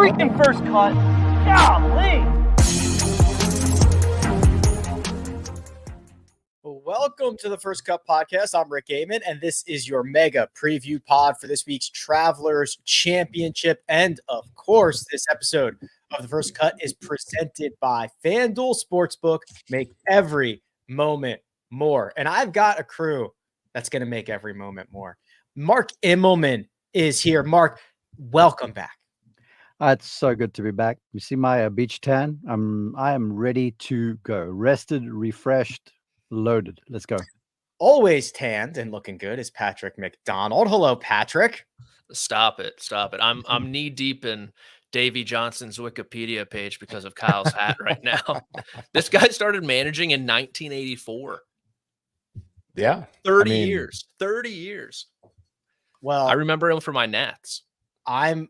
freaking first cut. Golly. Welcome to the First Cut Podcast. I'm Rick Gehman, and this is your mega preview pod for this week's Travelers Championship. And of course, this episode of the First Cut is presented by FanDuel Sportsbook. Make every moment more. And I've got a crew that's going to make every moment more. Mark Immelman is here. Mark, welcome back. It's so good to be back. You see my beach tan? I am ready to go. Rested, refreshed, loaded. Let's go. Always tanned and looking good is Patrick McDonald. Hello, Patrick. Stop it. I'm knee deep in Davey Johnson's Wikipedia page because of Kyle's hat right now. This guy started managing in 1984. Yeah. 30 years. Well, I remember him for my Nats. I'm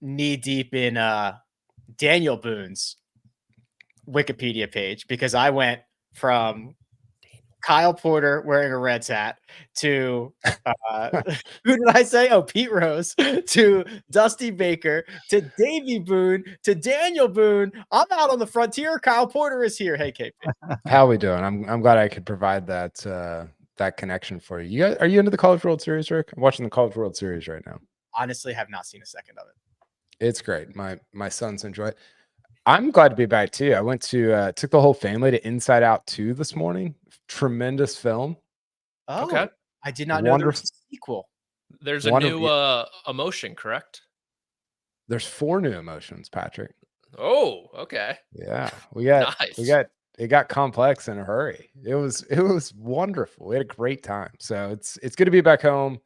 knee deep in Daniel Boone's Wikipedia page because I went from Kyle Porter wearing a Reds hat to who did I say? Oh, Pete Rose, to Dusty Baker, to Davey Boone, to Daniel Boone. I'm out on the frontier. Kyle Porter is here. Hey, KP. How are we doing? I'm glad I could provide that connection for you. You guys, are you into the College World Series, Rick? I'm watching the College World Series right now. Honestly, have not seen a second of it. It's great. My sons enjoy it. I'm glad to be back too. I went to took the whole family to Inside Out 2 this morning. Tremendous film. Oh, Okay. I did not know there was a sequel. There's a new emotion, correct? There's 4 new emotions, Patrick. Oh, okay. Yeah. It got complex in a hurry. It was wonderful. We had a great time. So it's good to be back home.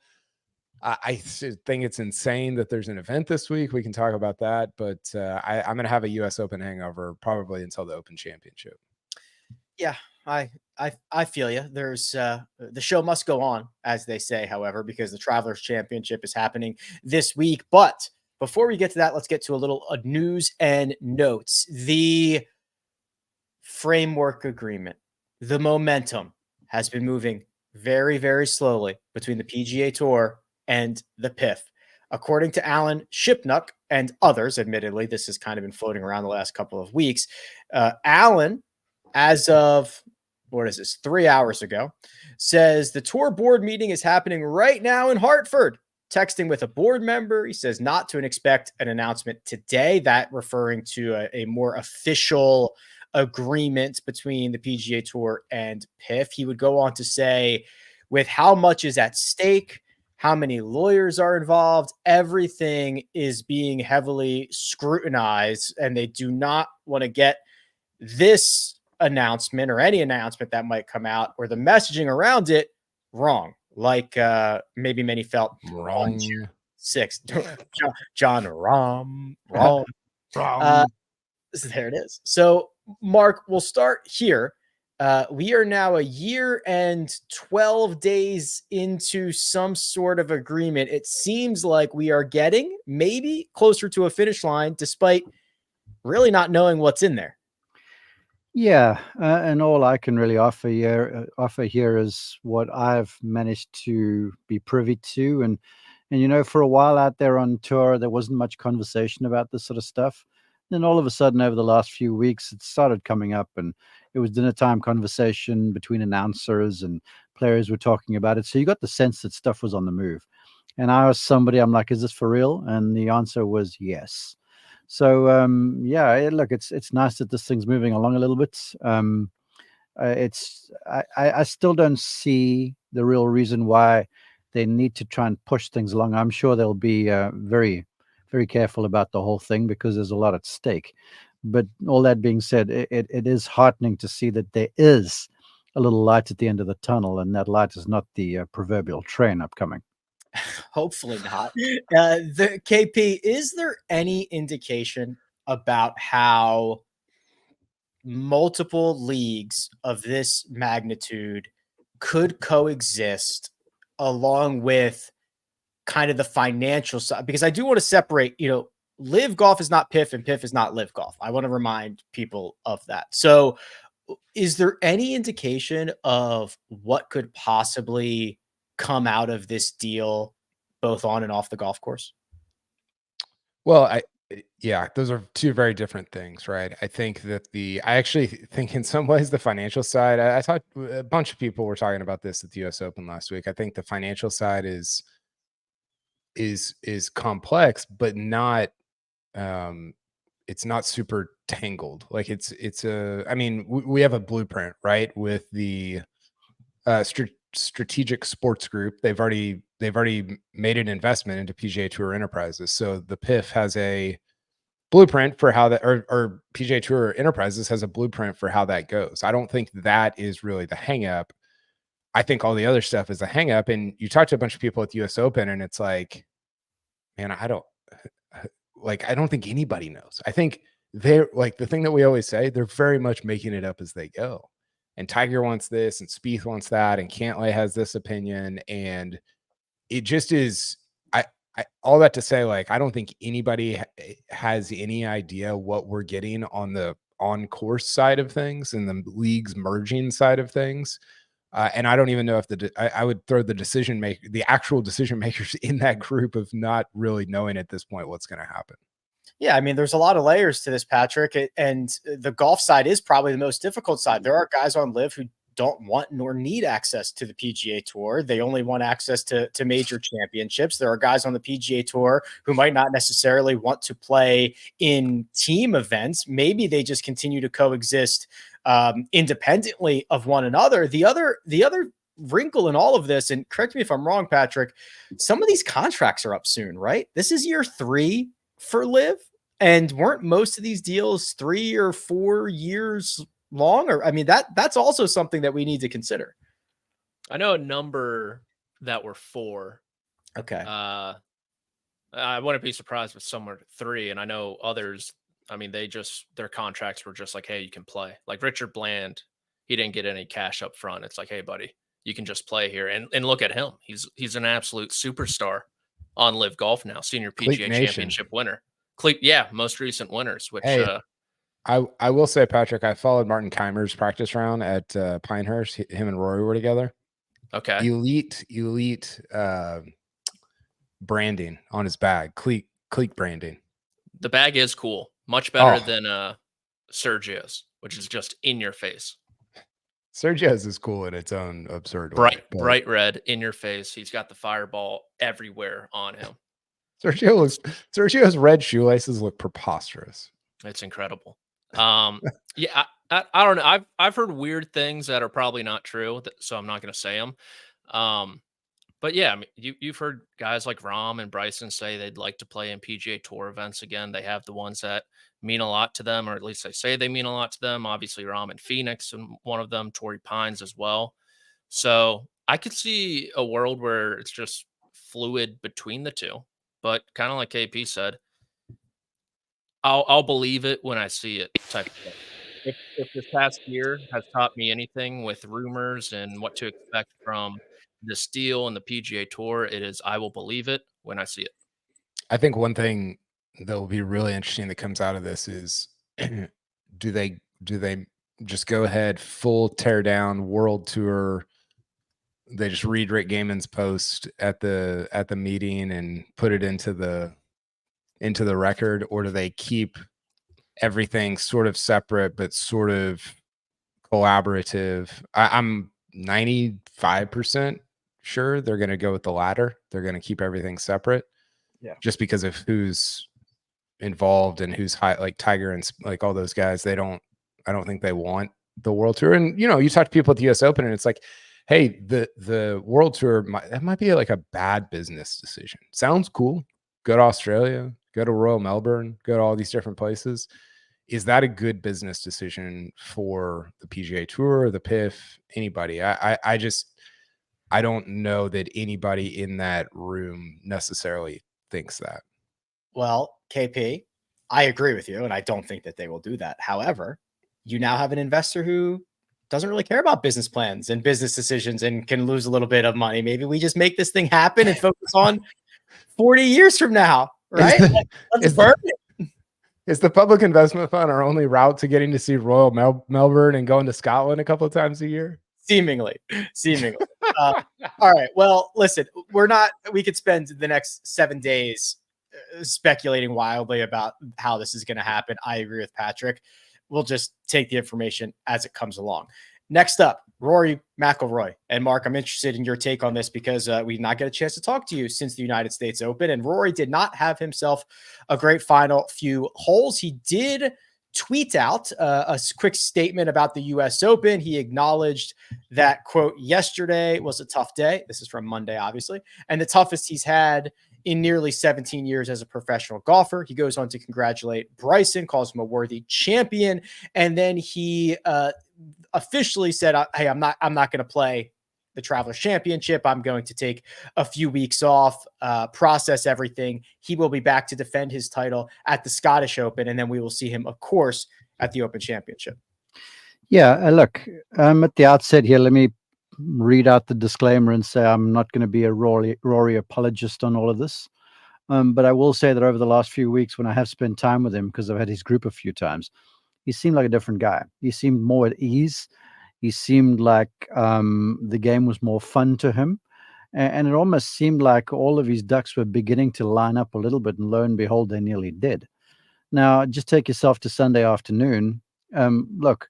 I think it's insane that there's an event this week. We can talk about that, but I'm going to have a U.S. Open hangover probably until the Open Championship. Yeah, I feel you. There's the show must go on, as they say, however, because the Travelers Championship is happening this week. But before we get to that, let's get to a little news and notes. The framework agreement, the momentum has been moving very, very slowly between the PGA Tour and the PIF. According to Alan Shipnuck and others, admittedly, this has kind of been floating around the last couple of weeks. Alan, as of, 3 hours ago, says the tour board meeting is happening right now in Hartford. Texting with a board member, he says not to expect an announcement today, that referring to a more official agreement between the PGA Tour and PIF. He would go on to say, with how much is at stake, how many lawyers are involved, everything is being heavily scrutinized, and they do not want to get this announcement or any announcement that might come out or the messaging around it wrong, like maybe many felt Wrong. 6. John Rahm. There it is. So, Mark, we'll start here. We are now a year and 12 days into some sort of agreement. It seems like we are getting maybe closer to a finish line, despite really not knowing what's in there. Yeah, and all I can really offer here is what I've managed to be privy to, and for a while out there on tour, there wasn't much conversation about this sort of stuff. Then all of a sudden, over the last few weeks, it started coming up, and it was dinner time conversation between announcers and players were talking about it. So you got the sense that stuff was on the move. And I was somebody, I'm like, is this for real? And the answer was yes. So, look, it's nice that this thing's moving along a little bit. I still don't see the real reason why they need to try and push things along. I'm sure they'll be very, very careful about the whole thing because there's a lot at stake. But all that being said, it is heartening to see that there is a little light at the end of the tunnel, and that light is not the proverbial train upcoming. Hopefully not. The KP, is there any indication about how multiple leagues of this magnitude could coexist along with kind of the financial side? Because I do want to separate, Live Golf is not PIF and PIF is not Live Golf. I want to remind people of that. So is there any indication of what could possibly come out of this deal, both on and off the golf course? Well, Yeah, those are two very different things, right? I think that I actually think in some ways the financial side, I thought a bunch of people were talking about this at the US Open last week. I think the financial side is complex, but not it's not super tangled. Like I mean, we have a blueprint, right? With the strategic sports group. They've already made an investment into PGA Tour Enterprises. So the PIF has a blueprint for how that, or PGA Tour Enterprises has a blueprint for how that goes. I don't think that is really the hang up. I think all the other stuff is a hang up. And you talk to a bunch of people at the US Open and it's like, man, I don't think anybody knows. I think they're like, the thing that we always say, they're very much making it up as they go. And Tiger wants this and Spieth wants that. And Cantlay has this opinion. And it just is, all that to say, like, I don't think anybody has any idea what we're getting on the on-course side of things and the leagues merging side of things. And I don't even know if I would throw the actual decision makers in that group of not really knowing at this point what's going to happen. Yeah, I mean, there's a lot of layers to this, Patrick, and the golf side is probably the most difficult side. There are guys on LIV who don't want nor need access to the PGA Tour. They only want access to major championships. There are guys on the PGA Tour who might not necessarily want to play in team events. Maybe they just continue to coexist independently of one another. The other wrinkle in all of this, and correct me if I'm wrong, Patrick, some of these contracts are up soon, right? This is year 3 for LIV, and weren't most of these deals 3 or 4 years long? Or I mean, that's also something that we need to consider. I know a number that were 4. Okay. I wouldn't be surprised with somewhere 3, and I know others. I mean, their contracts were just like, hey, you can play. Like Richard Bland, he didn't get any cash up front. It's like, hey, buddy, you can just play here. And look at him. He's an absolute superstar on LIV Golf now, senior PGA Championship winner. Most recent winners, which I will say, Patrick, I followed Martin Keimer's practice round at Pinehurst. Him and Rory were together. Okay. Elite branding on his bag. Cleat branding. The bag is cool. Much better than Sergio's, which is just in your face. Sergio's is cool in its own absurd way. Bright red in your face. He's got the fireball everywhere on him. Sergio's red shoelaces look preposterous. It's incredible. I don't know. I've heard weird things that are probably not true, so I'm not going to say them. But yeah, I mean, you've heard guys like Rahm and Bryson say they'd like to play in PGA Tour events again. They have the ones that mean a lot to them, or at least they say they mean a lot to them. Obviously, Rahm and Phoenix, and one of them, Torrey Pines as well. So I could see a world where it's just fluid between the two. But kind of like KP said, I'll believe it when I see it type of thing. If this past year has taught me anything with rumors and what to expect from this deal and the PGA Tour, it is I will believe it when I see it. I think one thing that will be really interesting that comes out of this is do they just go ahead full tear down world tour? They just read Rick Gehman's post at the meeting and put it into the record, or do they keep everything sort of separate but sort of collaborative? I'm 95% sure they're going to go with the latter. They're going to keep everything separate. Yeah. Just because of who's involved and who's high, like Tiger and like all those guys. I don't think they want the world tour. And you talk to people at the US Open and it's like, hey, the world tour might be like a bad business decision. Sounds cool. Go to Australia, go to Royal Melbourne, go to all these different places. Is that a good business decision for the PGA Tour, the PIF, anybody? I don't know that anybody in that room necessarily thinks that. Well, KP, I agree with you, and I don't think that they will do that. However, you now have an investor who doesn't really care about business plans and business decisions and can lose a little bit of money. Maybe we just make this thing happen and focus on 40 years from now, right? Let's burn it. Is the public investment fund our only route to getting to see Royal Melbourne and going to Scotland a couple of times a year? Seemingly. All right. Well, listen, we could spend the next 7 days speculating wildly about how this is going to happen. I agree with Patrick. We'll just take the information as it comes along. Next up, Rory McIlroy. And Mark, I'm interested in your take on this because we did not get a chance to talk to you since the United States Open. And Rory did not have himself a great final few holes. He did tweet out a quick statement about the U.S. Open. He acknowledged that, quote, yesterday was a tough day. This is from Monday, obviously, and the toughest he's had in nearly 17 years as a professional golfer. He goes on to congratulate Bryson, calls him a worthy champion. And then he officially said, hey, I'm not going to play the Travelers Championship. I'm going to take a few weeks off, process everything. He will be back to defend his title at the Scottish Open. And then we will see him, of course, at the Open Championship. Yeah, look, at the outset here, let me read out the disclaimer and say I'm not going to be a Rory apologist on all of this. But I will say that over the last few weeks, when I have spent time with him, because I've had his group a few times, he seemed like a different guy. He seemed more at ease. He seemed like the game was more fun to him. And it almost seemed like all of his ducks were beginning to line up a little bit, and lo and behold, they nearly did. Now, just take yourself to Sunday afternoon. Look,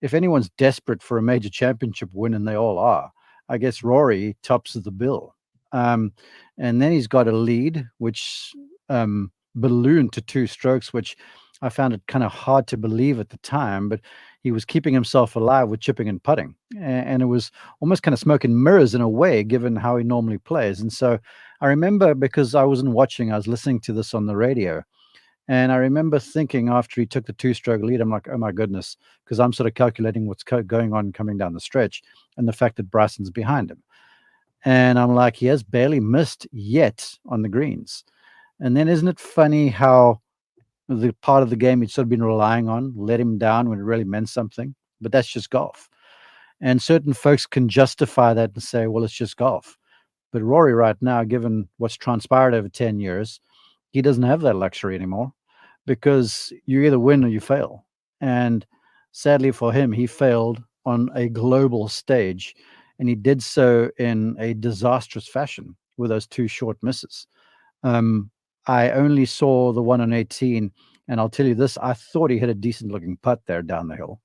if anyone's desperate for a major championship win, and they all are, I guess Rory tops the bill. And then he's got a lead, which ballooned to 2 strokes, which I found it kind of hard to believe at the time, but he was keeping himself alive with chipping and putting. And it was almost kind of smoke and mirrors in a way, given how he normally plays. And so I remember, because I wasn't watching, I was listening to this on the radio. And I remember thinking after he took the 2-stroke lead, I'm like, oh my goodness, because I'm sort of calculating what's going on coming down the stretch and the fact that Bryson's behind him. And I'm like, he has barely missed yet on the greens. And then isn't it funny how the part of the game he'd sort of been relying on let him down when it really meant something? But that's just golf. And certain folks can justify that and say, well, it's just golf. But Rory right now, given what's transpired over 10 years, he doesn't have that luxury anymore, because you either win or you fail. And sadly for him, he failed on a global stage, and he did so in a disastrous fashion with those 2 short misses. I only saw the one on 18, and I'll tell you this, I thought he hit a decent looking putt there down the hill,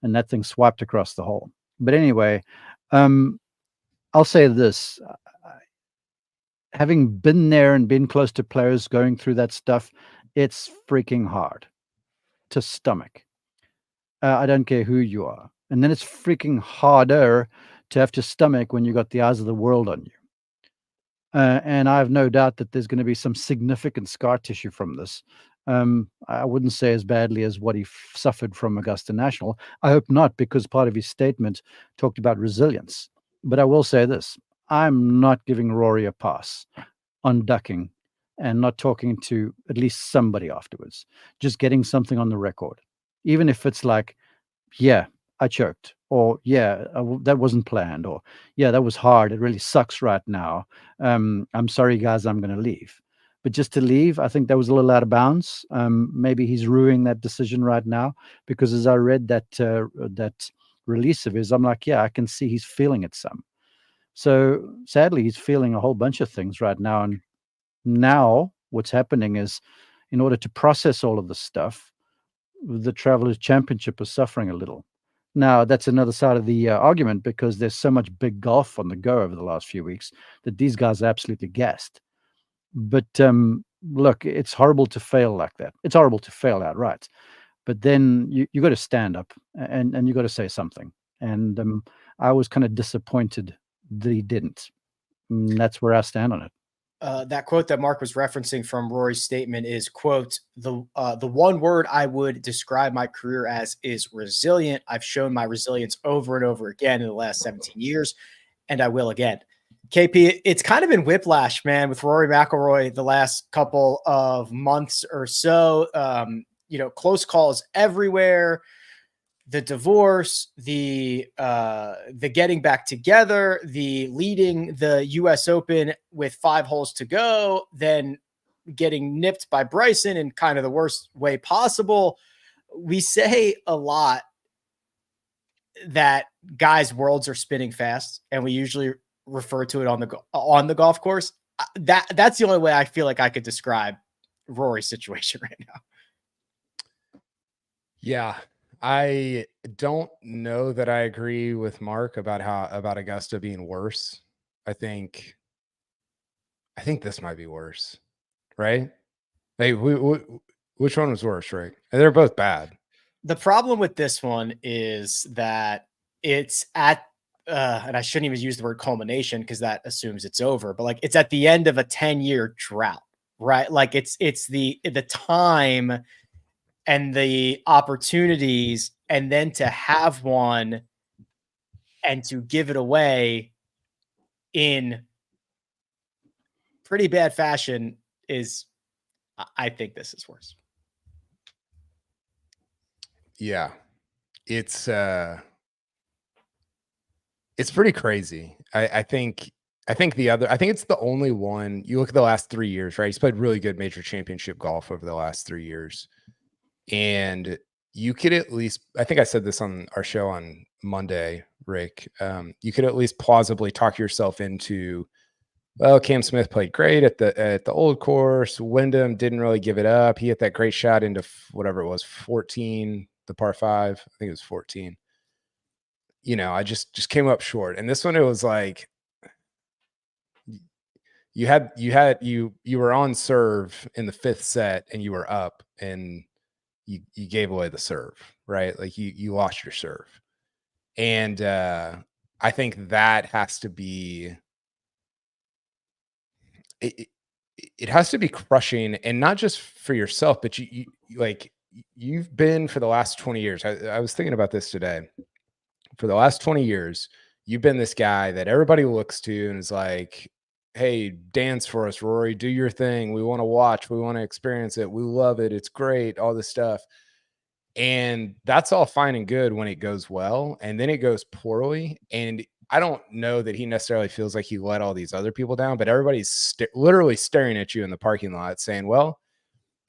and that thing swiped across the hole. But anyway, I'll say this. Having been there and been close to players going through that stuff, it's freaking hard to stomach. I don't care who you are. And then it's freaking harder to have to stomach when you got the eyes of the world on you. And I have no doubt that there's going to be some significant scar tissue from this. I wouldn't say as badly as what he suffered from Augusta National. I hope not, because part of his statement talked about resilience. But I will say this. I'm not giving Rory a pass on ducking and not talking to at least somebody afterwards, just getting something on the record, even if it's like, yeah, I choked, or yeah, that wasn't planned, or yeah, that was hard. It really sucks right now. I'm sorry, guys, I'm going to leave. But just to leave, I think that was a little out of bounds. Maybe he's ruining that decision right now, because as I read that release of his, I'm like, yeah, I can see he's feeling it some. So sadly, he's feeling a whole bunch of things right now. And now what's happening is, in order to process all of this stuff, the Travelers Championship is suffering a little. Now, that's another side of the argument, because there's so much big golf on the go over the last few weeks that these guys are absolutely gassed. But look, it's horrible to fail like that. It's horrible to fail outright. But then you got to stand up and you got to say something. And I was kind of disappointed that he didn't. And that's where I stand on it. That quote that Mark was referencing from Rory's statement is, quote, the one word I would describe my career as is resilient. I've shown my resilience over and over again in the last 17 years, and I will again. KP, it's kind of been whiplash, man, with Rory McIlroy the last couple of months or so. Close calls everywhere. The divorce, the getting back together, the leading the U.S. Open with 5 holes to go, then getting nipped by Bryson in kind of the worst way possible. We say a lot that guys' worlds are spinning fast, and we usually refer to it on the golf course. That's the only way I feel like I could describe Rory's situation right now. Yeah. I don't know that I agree with Mark about Augusta being worse. I think this might be worse, right? Hey, which one was worse, Rick? They're both bad. The problem with this one is that it's at, and I shouldn't even use the word culmination because that assumes it's over, but like it's at the end of a 10-year drought, right? Like it's the time and the opportunities, and then to have one and to give it away in pretty bad fashion is, I think this is worse. Yeah. It's pretty crazy. I think it's the only one. You look at the last 3 years, right? He's played really good major championship golf over the last 3 years. And you could at least, I think I said this on our show on Monday, Rick, you could at least plausibly talk yourself into, well, Cam Smith played great at the old course. Wyndham didn't really give it up. He hit that great shot into whatever it was, 14, the par 5. I think it was 14. You know, I just came up short. And this one, it was like you were on serve in the 5th set and you were up and you gave away the serve, right? Like you lost your serve. And I think that has to be, it has to be crushing, and not just for yourself, but you like you've been for the last 20 years. I was thinking about this today. For the last 20 years, you've been this guy that everybody looks to and is like, hey, dance for us, Rory, do your thing. We want to watch. We want to experience it. We love it. It's great. All this stuff. And that's all fine and good when it goes well. And then it goes poorly. And I don't know that he necessarily feels like he let all these other people down, but everybody's literally staring at you in the parking lot saying, well,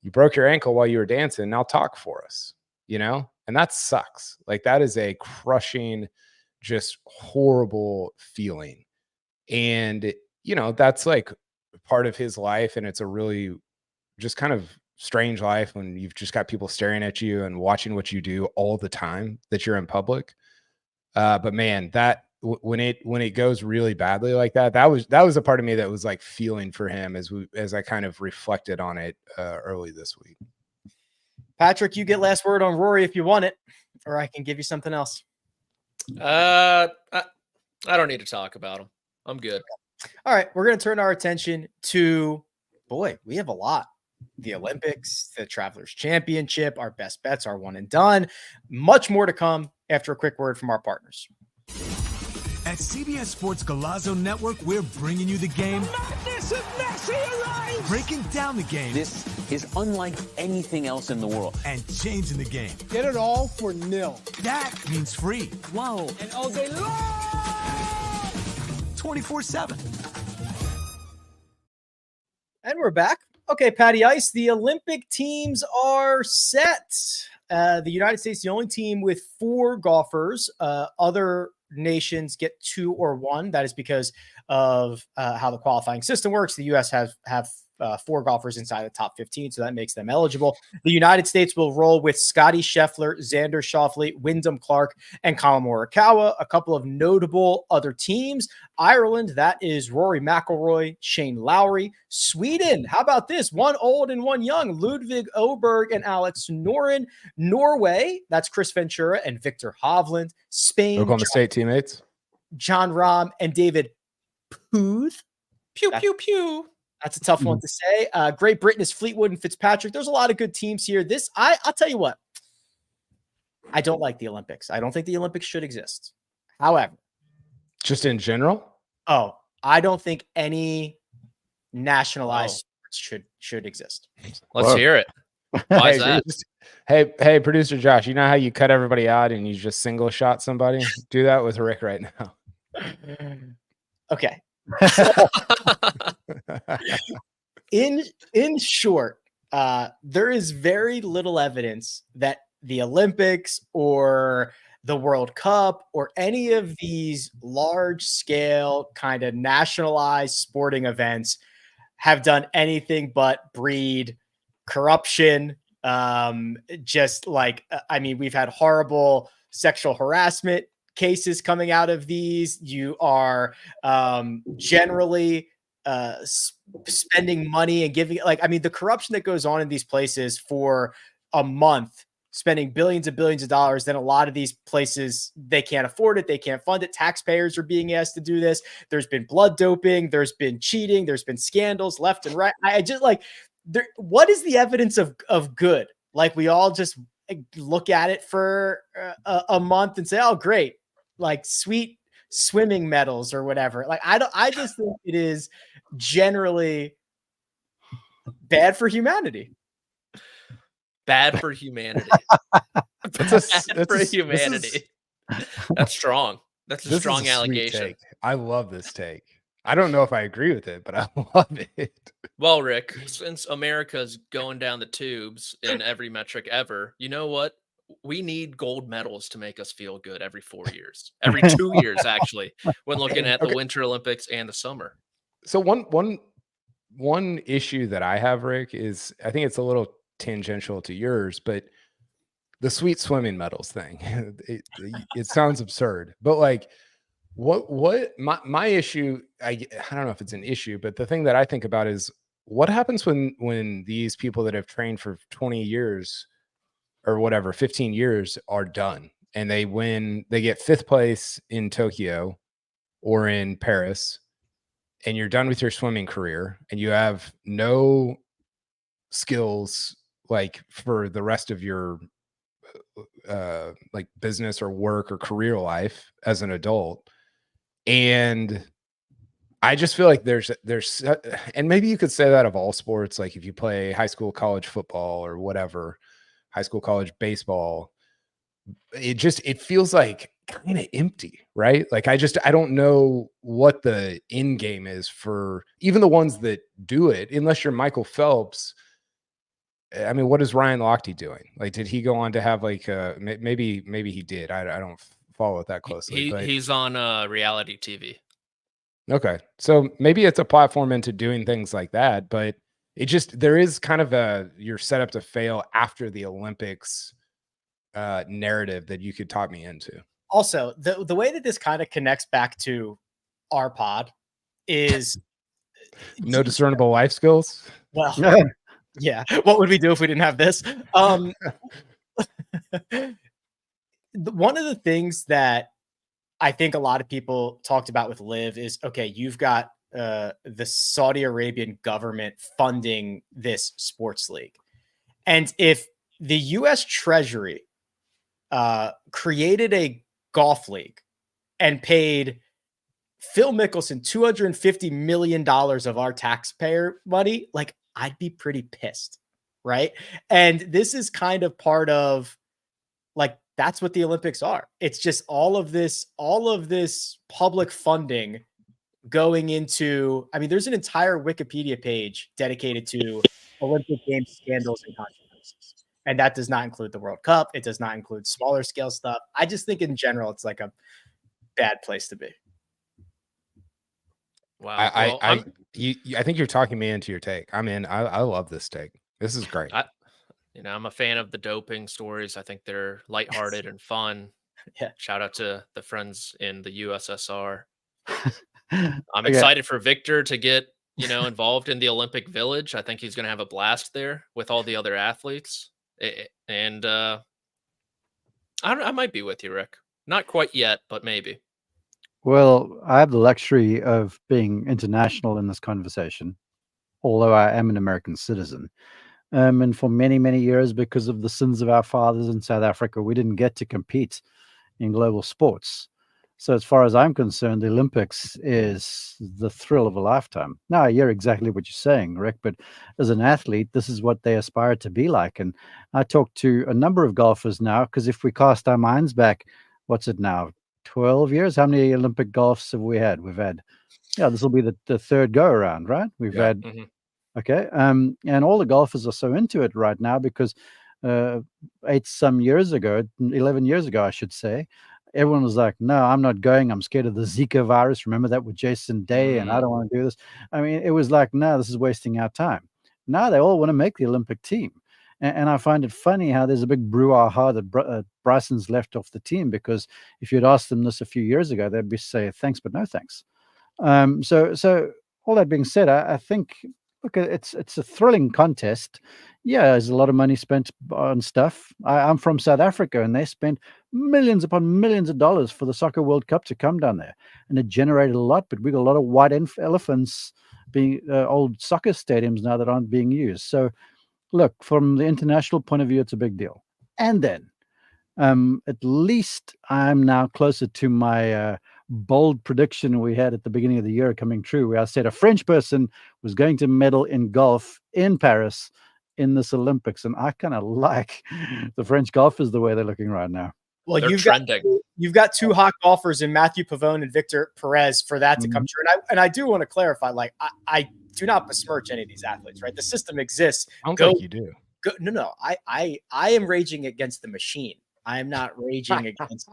you broke your ankle while you were dancing. Now talk for us, you know? And that sucks. Like that is a crushing, just horrible feeling. And, you know, that's like part of his life. And it's a really just kind of strange life when you've just got people staring at you and watching what you do all the time that you're in public. But man, that when it goes really badly like that was a part of me that was like feeling for him as I kind of reflected on it early this week. Patrick, you get last word on Rory if you want it, or I can give you something else. I don't need to talk about him. I'm good. All right, we're going to turn our attention to, boy, we have a lot. The Olympics, the Travelers Championship, our best bets, our one and done. Much more to come after a quick word from our partners. At CBS Sports Golazo Network, we're bringing you the game. Madness of Messi arrives! Breaking down the game. This is unlike anything else in the world. And changing the game. Get it all for nil. That means free. Whoa. And all day long! 24/7. And we're back. Okay, Patty Ice, the Olympic teams are set. The United States, the only team with 4 golfers. Other nations get 2 or 1. That is because of how the qualifying system works. The U.S. have 4 golfers inside the top 15, so that makes them eligible. The United States will roll with Scotty Scheffler, Xander Schauffele, Wyndham Clark, and Colin Morikawa. A couple of notable other teams. Ireland, that is Rory McIlroy, Shane Lowry. Sweden, how about this? 1 old and 1 young, Ludvig Åberg and Alex Noren. Norway, that's Chris Ventura and Victor Hovland. Spain, Oklahoma State teammates. John Rahm and David Puth. Pew, pew, pew. That's a tough one to say. Great Britain is Fleetwood and Fitzpatrick. There's a lot of good teams here. I'll tell you what. I don't like the Olympics. I don't think the Olympics should exist. However, just in general? Oh, I don't think any nationalized sports should exist. Let's hear it. Why is that? Hey, producer Josh, you know how you cut everybody out and you just single shot somebody? Do that with Rick right now. Okay. In short, there is very little evidence that the Olympics or the World Cup or any of these large scale kind of nationalized sporting events have done anything but breed corruption, just like, I mean, we've had horrible sexual harassment cases coming out of these. You are generally spending money and giving, like, I mean, the corruption that goes on in these places for a month, spending billions of dollars, then a lot of these places, they can't afford it. They can't fund it. Taxpayers are being asked to do this. There's been blood doping. There's been cheating. There's been scandals left and right. I just like, what is the evidence of good? Like, we all just look at it for a month and say, oh, great. Like, sweet swimming medals or whatever. Like, I just think it is generally bad for humanity. Bad for humanity. Bad for humanity. That's strong. That's a strong allegation. Take. I love this take. I don't know if I agree with it, but I love it. Well, Rick, since America's going down the tubes in every metric ever, you know what? We need gold medals to make us feel good every 4 years, every 2 years, actually, when looking at the Winter Olympics and the summer. So one issue that I have, Rick, is I think it's a little tangential to yours, but the sweet swimming medals thing, it sounds absurd, but like what my issue, I don't know if it's an issue, but the thing that I think about is what happens when these people that have trained for 20 years or whatever, 15 years are done and they get 5th place in Tokyo or in Paris, and you're done with your swimming career and you have no skills like for the rest of your like business or work or career life as an adult. And I just feel like there's and maybe you could say that of all sports, like if you play high school, college football or whatever, high school, college baseball, it feels like kind of empty, right? Like I don't know what the end game is for even the ones that do it, unless you're Michael Phelps. I mean, what is Ryan Lochte doing? Like, did he go on to have like maybe he did. I don't follow it that closely. He's on reality TV. Okay. So maybe it's a platform into doing things like that, but there is kind of you're set up to fail after the Olympics narrative that you could talk me into. Also, the way that this kind of connects back to our pod is no discernible life skills. Well, yeah. What would we do if we didn't have this? One of the things that I think a lot of people talked about with Liv is, okay, you've got the Saudi Arabian government funding this sports league. And if the U.S. Treasury created a golf league and paid Phil Mickelson $250 million of our taxpayer money, like, I'd be pretty pissed, right? And this is kind of part of, like, that's what the Olympics are. It's just all of this public funding going into, I mean, there's an entire Wikipedia page dedicated to Olympic Games scandals and controversies. And that does not include the World Cup. It does not include smaller scale stuff. I just think in general, it's like a bad place to be. Wow. I think you're talking me into your take. I'm in. I love this take. This is great. I'm a fan of the doping stories. I think they're lighthearted and fun. Yeah. Shout out to the friends in the USSR. I'm excited for Victor to get, involved in the Olympic Village. I think he's going to have a blast there with all the other athletes. And I might be with you, Rick. Not quite yet, but maybe. Well, I have the luxury of being international in this conversation, although I am an American citizen. And for many, many years, because of the sins of our fathers in South Africa, we didn't get to compete in global sports. So as far as I'm concerned, the Olympics is the thrill of a lifetime. Now, I hear exactly what you're saying, Rick, but as an athlete, this is what they aspire to be like. And I talk to a number of golfers now, because if we cast our minds back, what's it now, 12 years? How many Olympic golfs have we had? We've had, this will be the third go around, right? We've had, okay. And all the golfers are so into it right now because 11 years ago, I should say, everyone was like, no, I'm not going. I'm scared of the Zika virus. Remember that with Jason Day, and I don't want to do this. I mean, it was like, no, this is wasting our time. Now they all want to make the Olympic team. And I find it funny how there's a big brouhaha that Bryson's left off the team, because if you'd asked them this a few years ago, they'd be say thanks, but no thanks. So all that being said, I think, look, it's a thrilling contest. Yeah, there's a lot of money spent on stuff. I'm from South Africa, and they spent millions upon millions of dollars for the Soccer World Cup to come down there, and it generated a lot. But we got a lot of white elephants being old soccer stadiums now that aren't being used. So, look, from the international point of view, it's a big deal. And then, at least I'm now closer to my bold prediction we had at the beginning of the year coming true, where I said a French person was going to medal in golf in Paris in this Olympics. And I kind of like the French golfers the way they're looking right now. Well, They're you've trending. got two hot golfers in Matthew Pavone and Victor Perez for that to come true. And I do want to clarify, like, I do not besmirch any of these athletes, right? The system exists. I don't think you do. No. I am raging against the machine. I am not raging against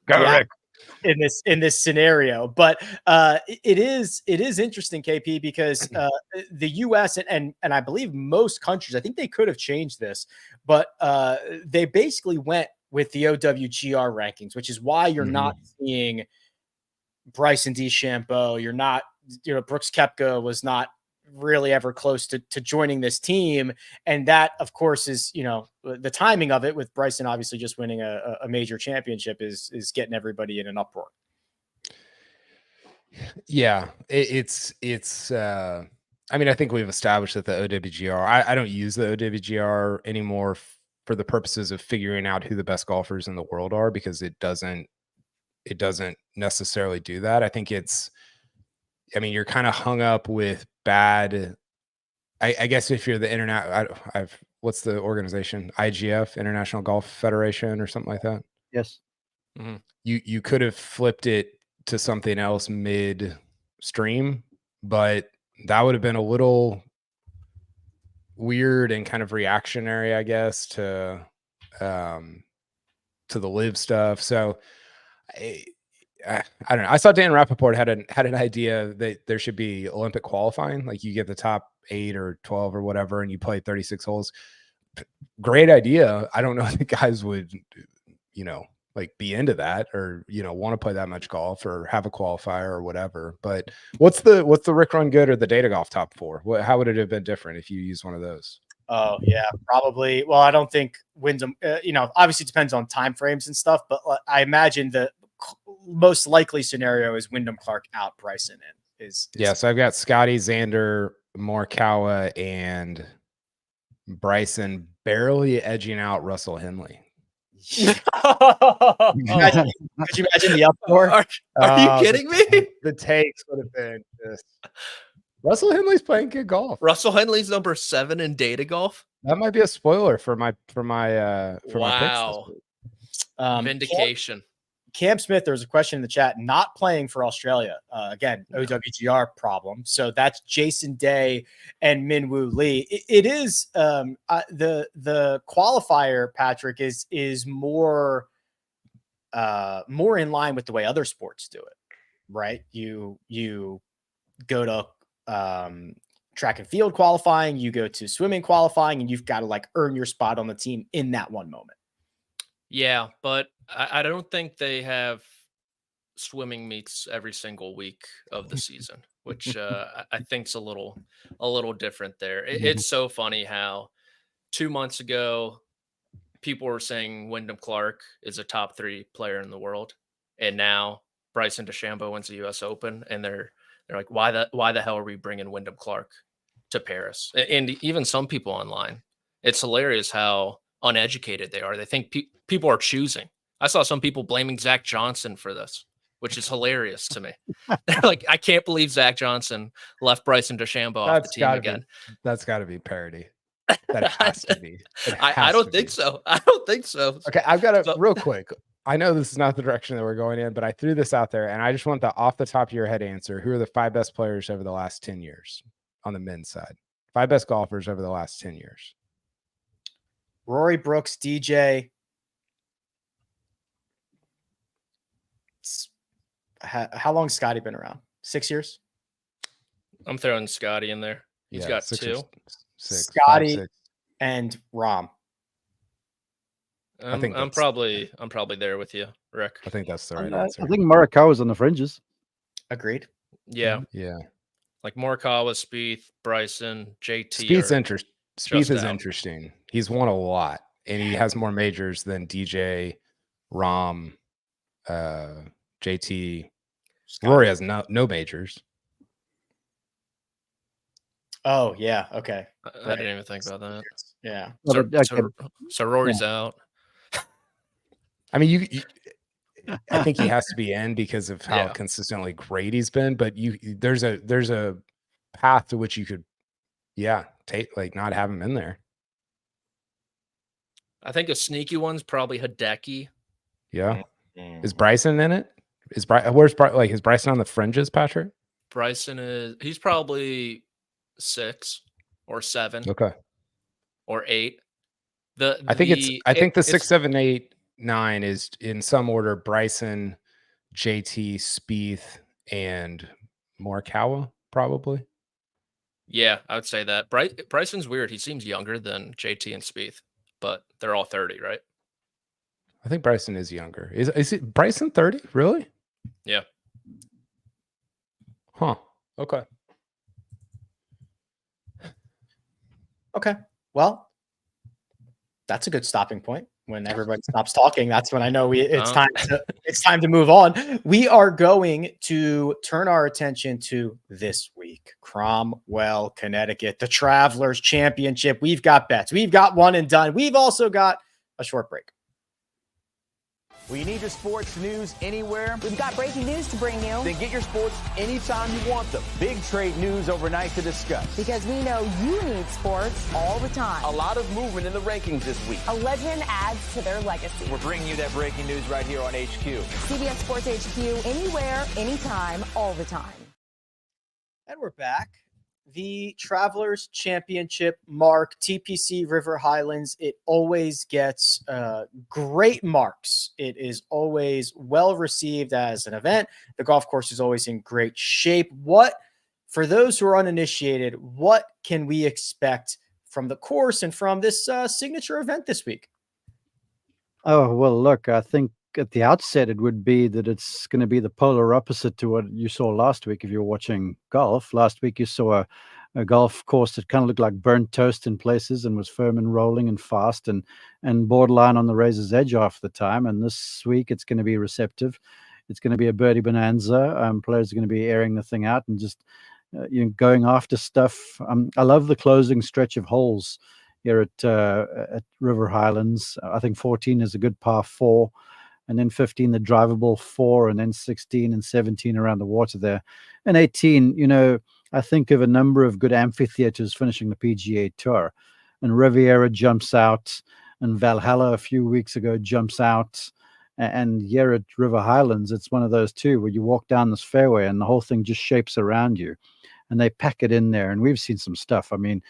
Rick. in this scenario. But it is interesting, KP, because the US and I believe most countries, I think they could have changed this, but they basically went with the OWGR rankings, which is why you're not seeing Bryson DeChambeau. You're not, Brooks Koepka was not really ever close to joining this team. And that, of course, is, the timing of it, with Bryson obviously just winning a major championship, is getting everybody in an uproar. Yeah, it's I mean, I think we've established that the OWGR, I don't use the OWGR anymore for the purposes of figuring out who the best golfers in the world are, because it doesn't necessarily do that. I think you're kind of hung up with bad. I guess if you're the internet, what's the organization? IGF, International Golf Federation, or something like that. Yes. Mm-hmm. You could have flipped it to something else mid-stream, but that would have been a little weird and kind of reactionary, I guess, to the live stuff. So I don't know. I saw Dan Rappaport had an idea that there should be Olympic qualifying. Like, you get the top 8 or 12 or whatever, and you play 36 holes. Great idea. I don't know if the guys would, like, be into that, or, want to play that much golf or have a qualifier or whatever. But what's the Rick Run Good or the Data Golf top 4? How would it have been different if you used one of those? Oh yeah, probably. Well, I don't think Wyndham, obviously it depends on time frames and stuff, but I imagine the most likely scenario is Wyndham Clark out, Bryson in. Yeah, so I've got Scotty, Xander, Morikawa, and Bryson barely edging out Russell Henley. Could you imagine the uproar? Are you kidding me? The takes would have been just Russell Henley's playing good golf. Russell Henley's number 7 in data golf. That might be a spoiler for my wow. my picks. Vindication. Cam Smith, there's a question in the chat, not playing for Australia. Again, OWGR problem. So that's Jason Day and Minwoo Lee. It is the qualifier, Patrick, is more in line with the way other sports do it, right? You go to track and field qualifying, you go to swimming qualifying, and you've got to like earn your spot on the team in that one moment. Yeah, but I don't think they have swimming meets every single week of the season, which I think's a little different there. It's so funny how 2 months ago people were saying Wyndham Clark is a top 3 player in the world, and now Bryson DeChambeau wins the U.S. Open, and they're like, why the hell are we bringing Wyndham Clark to Paris? And even some people online, it's hilarious how uneducated they are. They think people are choosing. I saw some people blaming Zach Johnson for this, which is hilarious to me. They're like, I can't believe Zach Johnson left Bryson DeChambeau off the team again. That's got to be parody. That has to be. I don't think so. I don't think so. Okay, I've got real quick. I know this is not the direction that we're going in, but I threw this out there, and I just want the off the top of your head answer. Who are the 5 best players over the last 10 years on the men's side? 5 best golfers over the last 10 years. Rory, Brooks, DJ. How long's Scotty been around? 6 years? I'm throwing Scotty in there. He's got 2. 6, Scotty, 5, 6. and Rom. I'm probably there with you, Rick. I think that's the right answer. I think Morikawa's on the fringes. Agreed. Yeah. Yeah. Like Morikawa, Spieth, Bryson, JT. Spieth is interesting. He's won a lot, and he has more majors than DJ, Rom, JT. Scotty. Rory has no majors. Oh, yeah. Okay. I didn't even think about that. Yeah. So Rory's out. I mean, I think he has to be in because of how consistently great he's been. But there's a path to which you could, not have him in there. I think a sneaky one's probably Hideki. Yeah. Is Bryson in it? Is Bryson on the fringes, Patrick? Bryson he's probably 6 or 7. Okay. Or 8. I think the 6, 7, 8, 9 is in some order: Bryson, JT, Spieth, and Morikawa, probably. Yeah, I would say that. Bryson's weird. He seems younger than JT and Spieth, but they're all 30, right? I think Bryson is younger. Is it Bryson 30? Really? Yeah. Huh. Okay. Okay. Well, that's a good stopping point. When everybody stops talking, that's when I know it's time to move on. We are going to turn our attention to this week. Cromwell, Connecticut, the Travelers Championship. We've got bets. We've got one and done. We've also got a short break. Well, you need your sports news anywhere? We've got breaking news to bring you. Then get your sports anytime you want them. Big trade news overnight to discuss. Because we know you need sports all the time. A lot of movement in the rankings this week. A legend adds to their legacy. We're bringing you that breaking news right here on HQ. CBS Sports HQ, anywhere, anytime, all the time. And we're back. The Travelers Championship mark, TPC River Highlands. It always gets great marks. It is always well received as an event. The golf course is always in great shape. For those who are uninitiated, what can we expect from the course and from this signature event this week? Oh, well, look, I think at the outset, it would be that it's going to be the polar opposite to what you saw last week if you're watching golf. Last week, you saw a golf course that kind of looked like burnt toast in places and was firm and rolling and fast and borderline on the razor's edge half the time. And this week, it's going to be receptive. It's going to be a birdie bonanza. Players are going to be airing the thing out and just going after stuff. I love the closing stretch of holes here at River Highlands. I think 14 is a good par 4. And then 15, the drivable 4, and then 16 and 17 around the water there. And 18, I think of a number of good amphitheaters finishing the PGA Tour. And Riviera jumps out, and Valhalla a few weeks ago jumps out. And here at River Highlands, it's one of those too, where you walk down this fairway and the whole thing just shapes around you. And they pack it in there. And we've seen some stuff. I mean,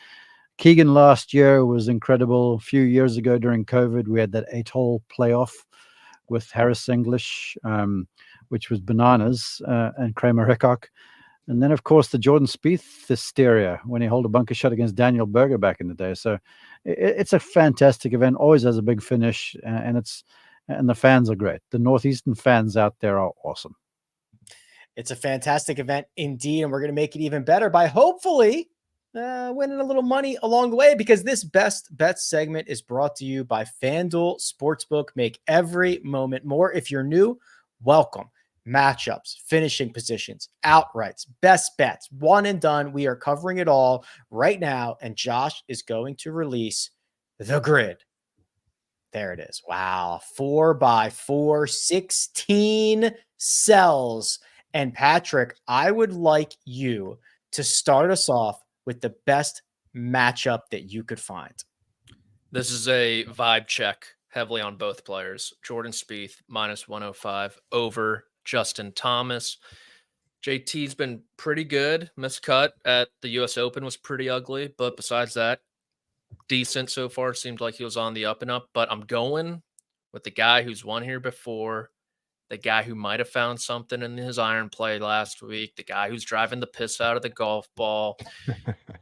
Keegan last year was incredible. A few years ago during COVID, we had that 8-hole playoff with Harris English, which was bananas, and Kramer Hickok. And then, of course, the Jordan Spieth hysteria when he held a bunker shot against Daniel Berger back in the day. So it's a fantastic event, always has a big finish, and the fans are great. The Northeastern fans out there are awesome. It's a fantastic event indeed, and we're going to make it even better by hopefully winning a little money along the way, because this Best Bets segment is brought to you by FanDuel Sportsbook. Make every moment more. If you're new, welcome. Matchups, finishing positions, outrights, best bets, one and done. We are covering it all right now, and Josh is going to release the grid. There it is. Wow. 4x4, 16 cells. And Patrick, I would like you to start us off with the best matchup that you could find. This is a vibe check heavily on both players. Jordan Spieth -105 over Justin Thomas. JT's been pretty good. Miscut at the U.S. Open was pretty ugly, but besides that, decent so far. Seemed like he was on the up and up, but I'm going with the guy who's won here before the guy who might have found something in his iron play last week, the guy who's driving the piss out of the golf ball,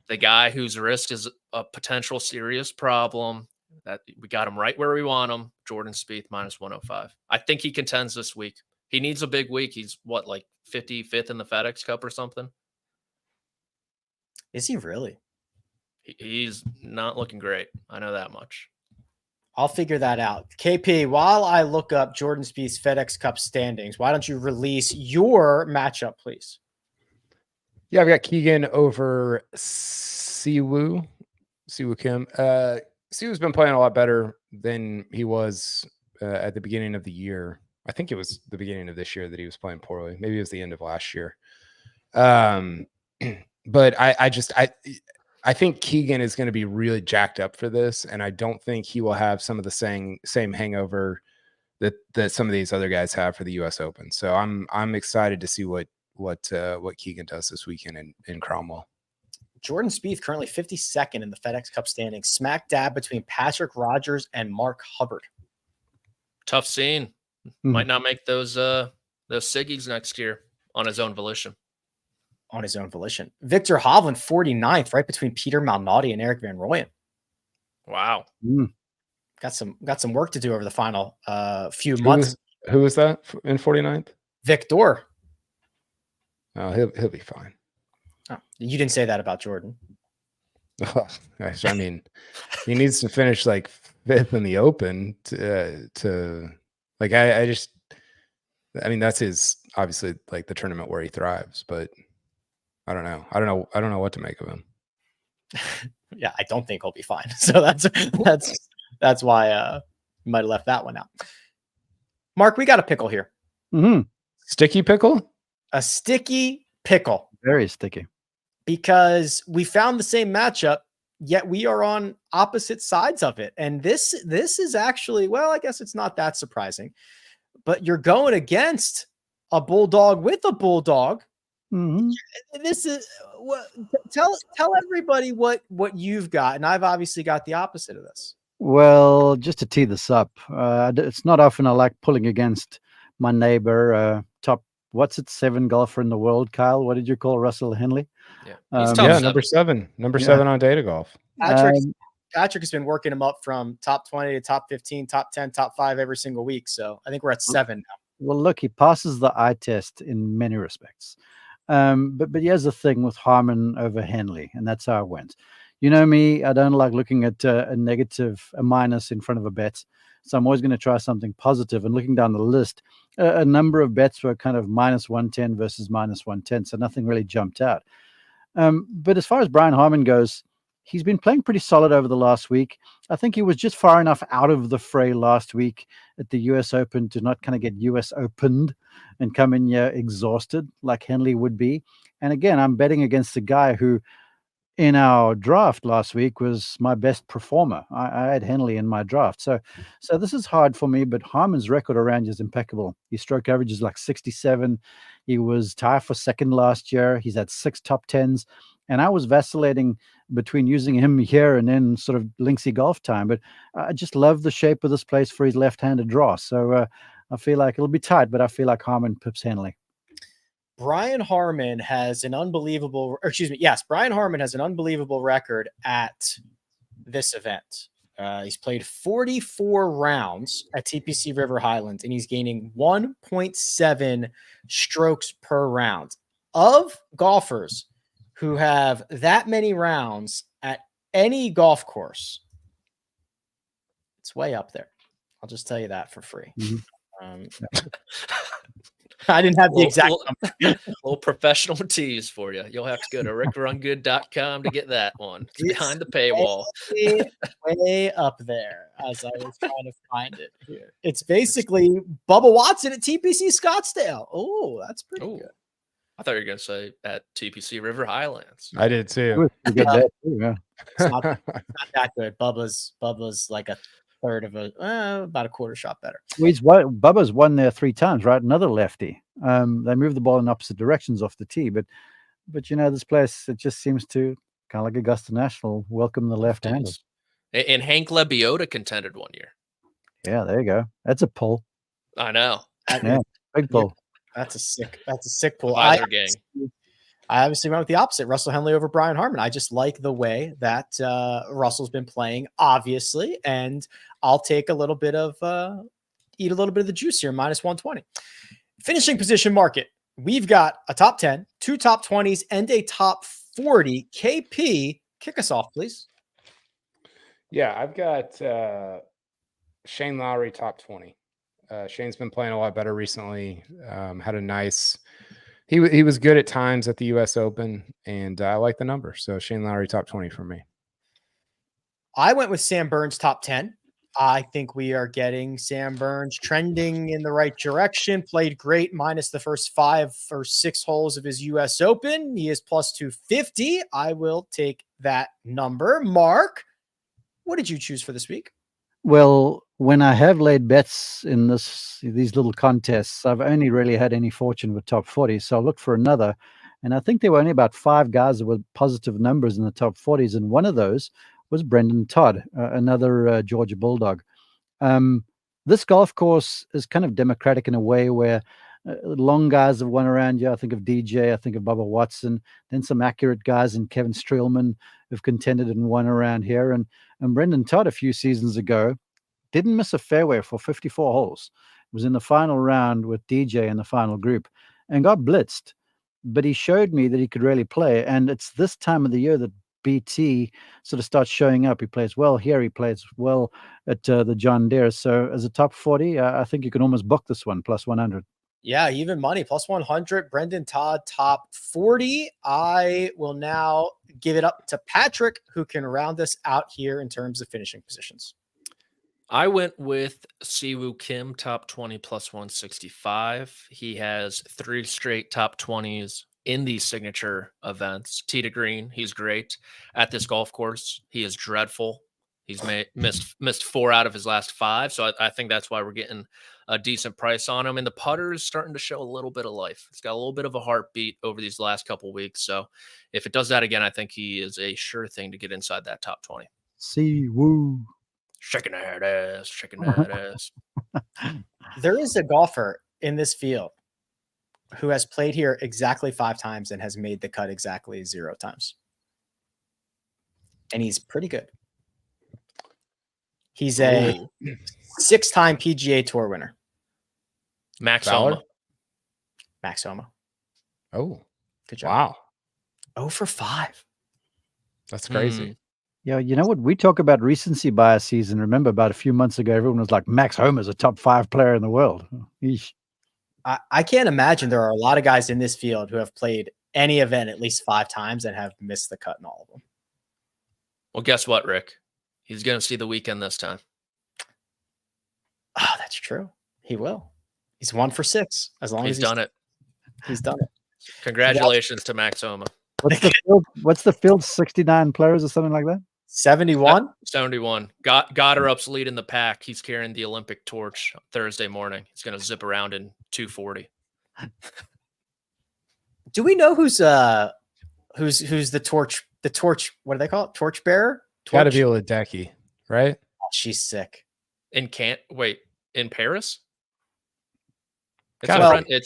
the guy whose wrist is a potential serious problem. That we got him right where we want him. Jordan Spieth minus 105. I think he contends this week. He needs a big week. He's what, like 55th in the FedEx Cup or something? Is he really? He's not looking great. I know that much. I'll figure that out. KP, while I look up Jordan Spieth's FedEx Cup standings, why don't you release your matchup, please? Yeah, I've got Keegan over Siwoo Kim. Siwoo's been playing a lot better than he was at the beginning of the year. I think it was the beginning of this year that he was playing poorly. Maybe it was the end of last year. But I think Keegan is going to be really jacked up for this, and I don't think he will have some of the same hangover that some of these other guys have for the U.S. Open. So I'm excited to see what Keegan does this weekend in Cromwell. Jordan Spieth currently 52nd in the FedEx Cup standings, smack dab between Patrick Rogers and Mark Hubbard. Tough scene. Might not make those Siggies next year on his own volition. On his own volition. Victor Hovland, 49th, right between Peter Malnati and Eric Van Rooyen. Wow. Got some work to do over the final few months. Who was that in 49th? Victor. Oh, he'll be fine. Oh, you didn't say that about Jordan. I mean, he needs to finish like 5th in the Open to like I mean, that's his obviously like the tournament where he thrives, but I don't know what to make of him. Yeah, I don't think he'll be fine. So that's why you might have left that one out. Mark, we got a pickle here. Sticky pickle? A sticky pickle. Very sticky. Because we found the same matchup, yet we are on opposite sides of it. And this is actually, well, I guess it's not that surprising, but you're going against a bulldog with a bulldog. This is tell everybody what you've got. And I've obviously got the opposite of this. Well, just to tee this up, it's not often I like pulling against my neighbor, top, 7 golfer in the world. Kyle, what did you call Russell Henley? Yeah, number seven on Data Golf. Patrick has been working him up from top 20 to top 15, top 10, top 5 every single week. So I think we're at 7 now. Well, look, he passes the eye test in many respects. But here's the thing with Harman over Henley, and that's how it went. You know me, I don't like looking at a minus in front of a bet. So I'm always going to try something positive. And looking down the list, a number of bets were kind of minus 110 versus minus 110. So nothing really jumped out. But as far as Brian Harman goes, he's been playing pretty solid over the last week. I think he was just far enough out of the fray last week at the US Open to not kind of get US Opened and come in here exhausted like Henley would be. And again, I'm betting against a guy who in our draft last week was my best performer. I had Henley in my draft. So this is hard for me, but Harman's record around is impeccable. His stroke average is like 67. He was tied for second last year. He's had 6 top 10s. And I was vacillating between using him here and then sort of Linksy golf time. But I just love the shape of this place for his left-handed draw. So I feel like it'll be tight, but I feel like Harman pips Henley. Brian Harman has an unbelievable record at this event. He's played 44 rounds at TPC River Highlands, and he's gaining 1.7 strokes per round. Of golfers who have that many rounds at any golf course, it's way up there. I'll just tell you that for free. I didn't have the exact number. Little professional tease for you. You'll have to go to rickrungood.com to get that one. It's behind the paywall. Way up there as I was trying to find it here. It's basically Bubba Watson at TPC Scottsdale. Oh, that's pretty good. I thought you were going to say at TPC River Highlands. I did too. It's not that good. Bubba's like a third of about a quarter shot better. Bubba's won there 3 times, right? Another lefty. They move the ball in opposite directions off the tee, but you know, this place, it just seems to kind of like Augusta National welcome the left-handers. And Hank Lebioda contended one year. Yeah, there you go. That's a pull. I know. Yeah. Big pull. That's a sick pull. Visor gang. I obviously went with the opposite. Russell Henley over Brian Harman. I just like the way that Russell's been playing, obviously, and I'll take a little bit of eat a little bit of the juice here, minus 120. Finishing position market. We've got a top 10, 2 top 20s, and a top 40. KP, kick us off, please. Yeah, I've got Shane Lowry top 20. Shane's been playing a lot better recently. Had a nice. He was good at times at the U.S. Open, and I like the number. So Shane Lowry top 20 for me. I went with Sam Burns top 10. I think we are getting Sam Burns trending in the right direction. Played great minus the first 5 or 6 holes of his U.S. Open. He is plus 250. I will take that number. Mark, what did you choose for this week? Well, when I have laid bets in these little contests, I've only really had any fortune with top 40. So I'll look for another. And I think there were only about 5 guys that were positive numbers in the top 40s. And one of those was Brendan Todd, another Georgia Bulldog. This golf course is kind of democratic in a way where long guys have won around here. I think of DJ, I think of Bubba Watson, then some accurate guys and Kevin Streelman have contended and won around here. And Brendan Todd a few seasons ago didn't miss a fairway for 54 holes. Was in the final round with DJ in the final group and got blitzed. But he showed me that he could really play. And it's this time of the year that BT sort of starts showing up. He plays well here. He plays well at the John Deere. So as a top 40, I think you can almost book this one, plus 100. Yeah, even money, plus 100. Brendan Todd, top 40. I will now give it up to Patrick, who can round us out here in terms of finishing positions. I went with Siwoo Kim, top 20, plus 165. He has 3 straight top 20s in these signature events. Tee to green, he's great. At this golf course, he is dreadful. He's missed 4 out of his last 5. So I think that's why we're getting a decent price on him. And the putter is starting to show a little bit of life. It's got a little bit of a heartbeat over these last couple of weeks. So if it does that again, I think he is a sure thing to get inside that top 20. See, woo. Shaking that ass, shaking that ass. There is a golfer in this field who has played here exactly 5 times and has made the cut exactly 0 times. And he's pretty good. He's a 6-time PGA Tour winner. Max Fowler? Homa. Max Homa. Oh, Good job. wow. 0 for 5. That's crazy. Yeah, you know what? We talk about recency biases, and remember about a few months ago, everyone was like, Max Homa's a top 5 player in the world. Eesh. I can't imagine there are a lot of guys in this field who have played any event at least 5 times and have missed the cut in all of them. Well, guess what, Rick? He's going to see the weekend this time. Oh, that's true. He will. He's 1 for 6 as long as He's done it. He's done it. Congratulations to Max Homa. What's the field? 69 players or something like that? 71. 71. Gotterup's leading the pack. He's carrying the Olympic torch Thursday morning. He's going to zip around in 240. Do we know who's the torch? The torch. What do they call it? Torch bearer. Got to be Ledecky, right? Oh, she's sick. In Paris? It's Gotta a be. friend.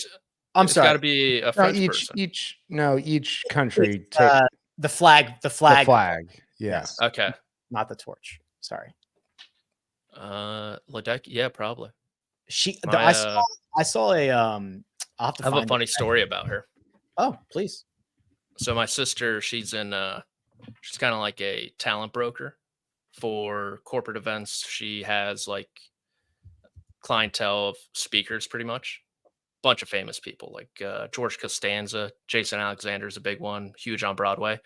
I'm sorry. Got to be a French person. Each country It's, take the flag. the flag. Yes. Okay. Not the torch. Sorry. Ledecky. Yeah, probably. I saw a I'll have to I have a find funny it. story about her. Oh, please. So my sister, she's kind of like a talent broker for corporate events. She has like clientele of speakers, pretty much. Bunch of famous people like George Costanza, Jason Alexander's a big one, huge on Broadway.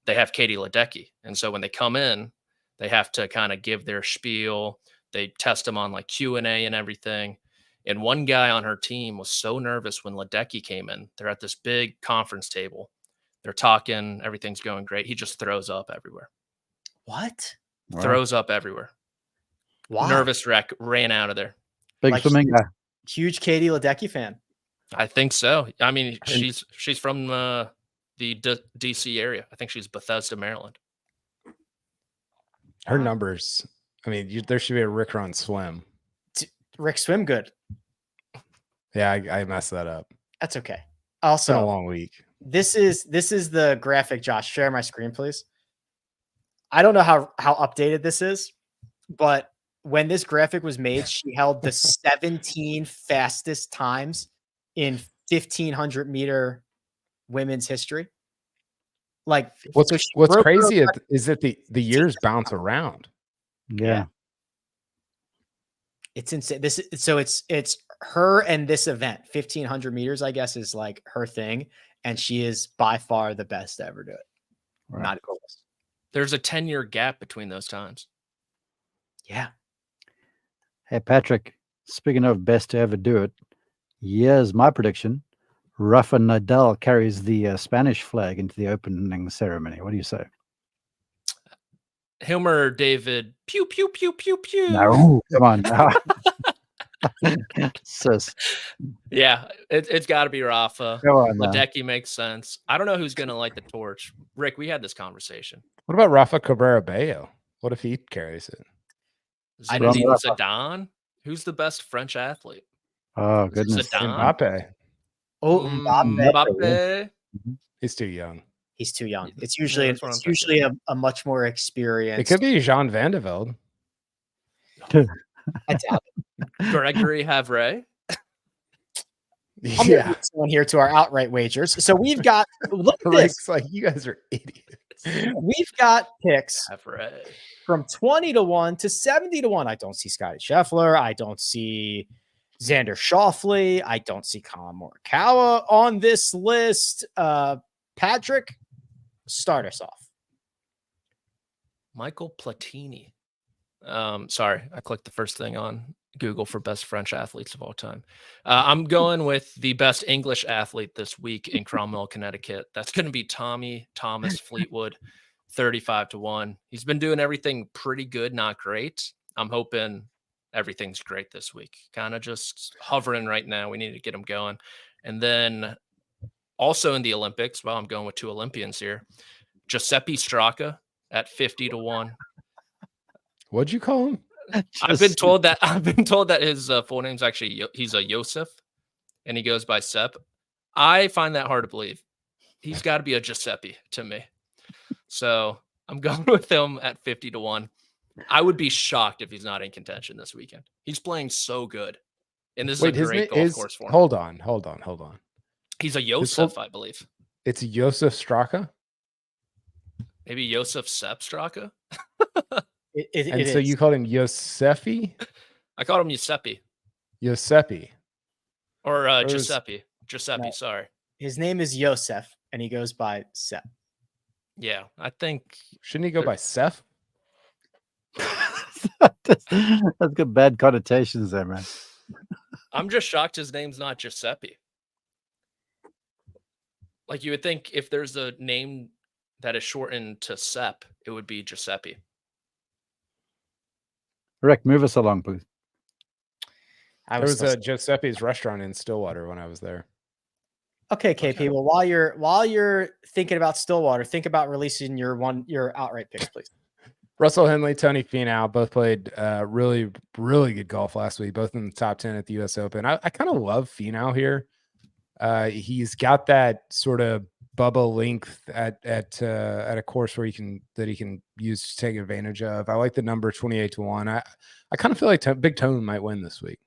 They have Katie Ledecky. And so when they come in, they have to kind of give their spiel. They test them on like Q&A and everything. And one guy on her team was so nervous when Ledecky came in. They're at this big conference table. They're talking. Everything's going great. He just throws up everywhere. What? Wow. Throws up everywhere. Why? Nervous wreck, ran out of there. Big Like- flamingo. Huge Katie Ledecky fan. I think so. I mean, she's from the DC area. I think she's Bethesda, Maryland. Her numbers. I mean, there should be a Rick Run Swim. Rick swim good. Yeah, I messed that up. That's okay. It's been a Also, long week. this is the graphic. Josh, share my screen, please. I don't know how updated this is, but when this graphic was made, she held the 17 fastest times in 1,500 meter women's history. Like, What's so she what's broke her crazy record. is that the years bounce around. Yeah. It's insane. It's her and this event, 1,500 meters, I guess, is like her thing, and she is by far the best to ever do it. Right. Not close. There's a 10-year gap between those times. Yeah. Hey, Patrick, speaking of best to ever do it, here's my prediction. Rafa Nadal carries the Spanish flag into the opening ceremony. What do you say? Hilmer David, pew, pew, pew, pew, pew. No, come on now. Sis. Yeah, it's got to be Rafa. Come on now. Ledecky makes sense. I don't know who's going to light the torch. Rick, we had this conversation. What about Rafa Cabrera Bello? What if he carries it? Zinedine Zidane? Who's the best French athlete? Oh, goodness. Zidane? Mbappe. Oh, Mbappe. He's too young. He's too young. It's usually that's what I'm thinking. a much more experienced. It could be Jean Van de Velde. I doubt it. Gregory Havre. I'm gonna get someone here to our outright wagers. So we've got look at this. Rick's like, you guys are idiots. We've got picks Havre. from 20 to 1 to 70 to 1. I don't see Scotty Scheffler. I don't see Xander Schauffele. I don't see Colin Morikawa on this list. Patrick, start us off. Michael Platini. Sorry, I clicked the first thing on Google for best French athletes of all time. I'm going with the best English athlete this week in Cromwell, Connecticut. That's going to be Tommy Thomas Fleetwood, 35 to 1. He's been doing everything pretty good, not great. I'm hoping everything's great this week. Kind of just hovering right now. We need to get him going. And then also in the Olympics, well, I'm going with two Olympians here. Giuseppe Stracca at 50 to 1. What'd you call him? I've been told that his full name's actually he's a Joseph, and he goes by Sepp. I find that hard to believe. He's got to be a Giuseppe to me. So I'm going with him at 50 to 1. I would be shocked if he's not in contention this weekend. He's playing so good, and this is a great golf course for him. Hold on. He's a Joseph, I believe. It's Josef Stracca. Maybe Josef Sepp Stracca. And so you called him Yosefi? I called him Giuseppe. Giuseppe. Or Giuseppe. Giuseppe, sorry. His name is Yosef, and he goes by Sepp. Yeah, I think. Shouldn't he go by Seth? That's got bad connotations there, man. I'm just shocked his name's not Giuseppe. Like, you would think if there's a name that is shortened to Sepp, it would be Giuseppe. Rick, move us along, please. There was a Giuseppe's restaurant in Stillwater when I was there. Okay, KP. Well, while you're thinking about Stillwater, think about releasing your outright picks, please. Russell Henley, Tony Finau both played really, really good golf last week, both in the top 10 at the U.S. Open. I kind of love Finau here. He's got that sort of bubble length at a course where he can use to take advantage of. I like the number 28 to 1. I kind of feel like Big Tone might win this week.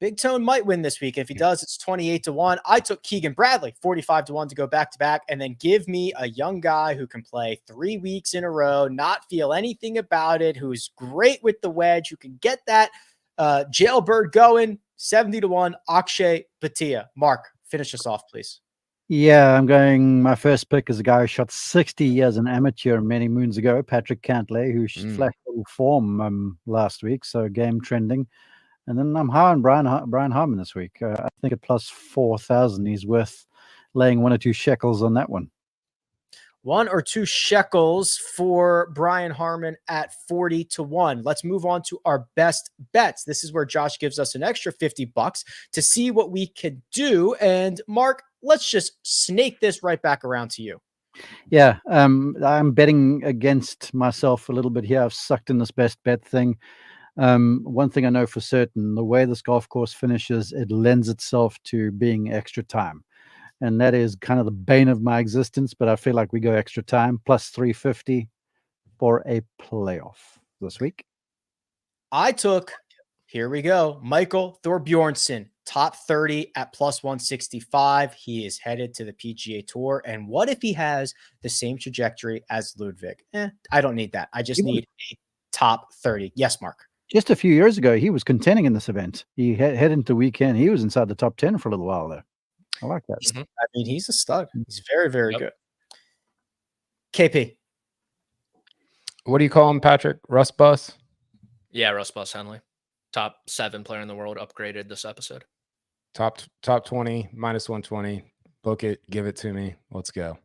Big Tone might win this week. If he does, it's 28 to 1. I took Keegan Bradley 45 to 1 to go back to back, and then give me a young guy who can play 3 weeks in a row, not feel anything about it, who's great with the wedge, who can get that jailbird going. 70 to 1. Akshay Bhatia. Mark, finish us off, please. Yeah, my first pick is a guy who shot 60 as an amateur many moons ago, Patrick Cantlay, who flashed a little form last week, so game trending. And then I'm high on Brian Harman this week. I think at plus 4,000, he's worth laying 1 or 2 shekels on that one. 1 or 2 shekels for Brian Harman at 40 to 1. Let's move on to our best bets. This is where Josh gives us an extra $50 to see what we can do. And Mark, let's just snake this right back around to you. Yeah, I'm betting against myself a little bit here. I've sucked in this best bet thing. One thing I know for certain, the way this golf course finishes, it lends itself to being extra time. And that is kind of the bane of my existence, but I feel like we go extra time, plus 350 for a playoff this week. I took, here we go, Michael Thorbjornsen, top 30 at plus 165. He is headed to the PGA Tour. And what if he has the same trajectory as Ludwig? I don't need that. I just need a top 30. Yes, Mark. Just a few years ago, he was contending in this event. He head into the weekend. He was inside the top 10 for a little while there. I like that. I mean, he's a stud. He's very, very good. KP. What do you call him, Patrick? Russ Bus? Yeah, Russ Bus Henley. Top 7 player in the world, upgraded this episode. Top 20, minus 120. Book it. Give it to me. Let's go.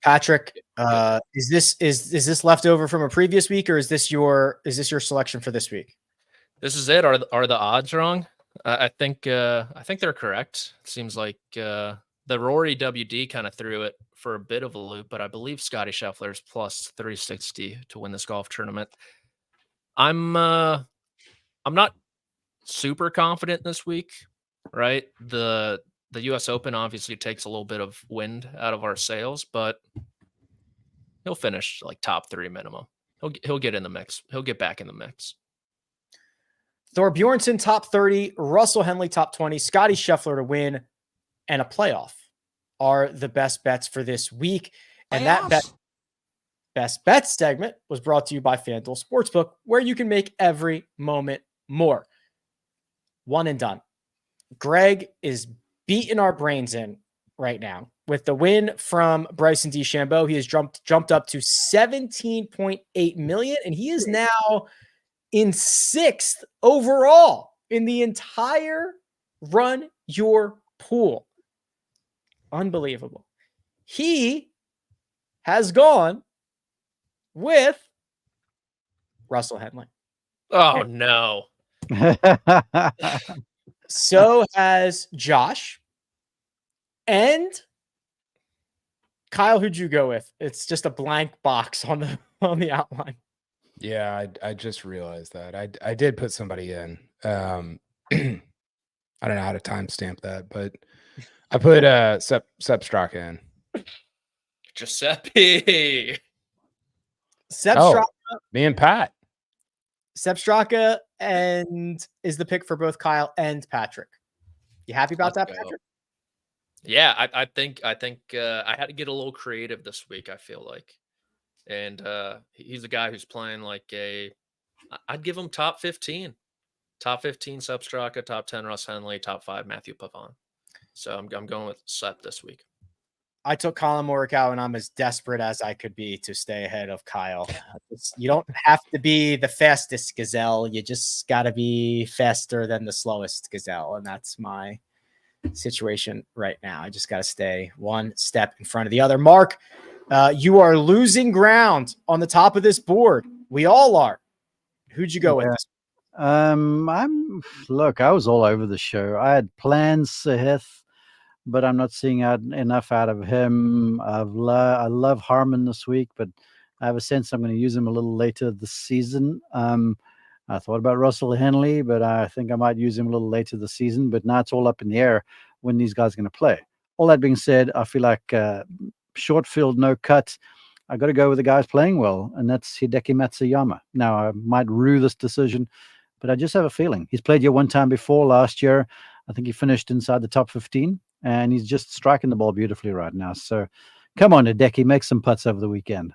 Patrick, is this left over from a previous week, or is this your selection for this week? This is it. Are the odds wrong? I think they're correct. It seems like the Rory WD kind of threw it for a bit of a loop, but I believe Scotty Scheffler's plus 360 to win this golf tournament. I'm not super confident this week, right? The US Open obviously takes a little bit of wind out of our sails, but he'll finish like top 3 minimum. He'll get in the mix. He'll get back in the mix. Thorbjornsen top 30, Russell Henley top 20, Scotty Scheffler to win, and a playoff are the best bets for this week. And that best bets segment was brought to you by FanDuel Sportsbook, where you can make every moment more. One and done. Greg is beating our brains in right now with the win from Bryson DeChambeau. He has jumped up to 17.8 million, and he is now in 6th overall in the entire Run Your Pool. Unbelievable. He has gone with Russell Henley. Oh, no. So has Josh. And Kyle, who'd you go with? It's just a blank box on the outline. Yeah, I just realized that. I did put somebody in. I don't know how to timestamp that, but I put Sepp Straka in. Giuseppe. Sepp Straka. Me and Pat. Sepp Straka and is the pick for both Kyle and Patrick. You happy about that, Patrick? Yeah, I think I had to get a little creative this week, I feel like. And he's a guy who's playing like I'd give him top 15. Top 15 Sepp Straka, top 10 Russ Henley, top 5 Matthew Pavon. So I'm going with Sepp this week. I took Colin Morikawa, and I'm as desperate as I could be to stay ahead of Kyle. You don't have to be the fastest gazelle. You just got to be faster than the slowest gazelle. And that's my situation right now. I just got to stay one step in front of the other. Mark, you are losing ground on the top of this board. We all are. Who'd you go with? I was all over the show. I had plans, Sahith, but I'm not seeing enough out of him. I love Harmon this week, but I have a sense I'm going to use him a little later this season. I thought about Russell Henley, but I think I might use him a little later this season. But now it's all up in the air when these guys are going to play. All that being said, I feel like short field, no cut. I got to go with the guys playing well, and that's Hideki Matsuyama. Now, I might rue this decision, but I just have a feeling. He's played here one time before last year. I think he finished inside the top 15, and he's just striking the ball beautifully right now. So come on, Hideki, make some putts over the weekend.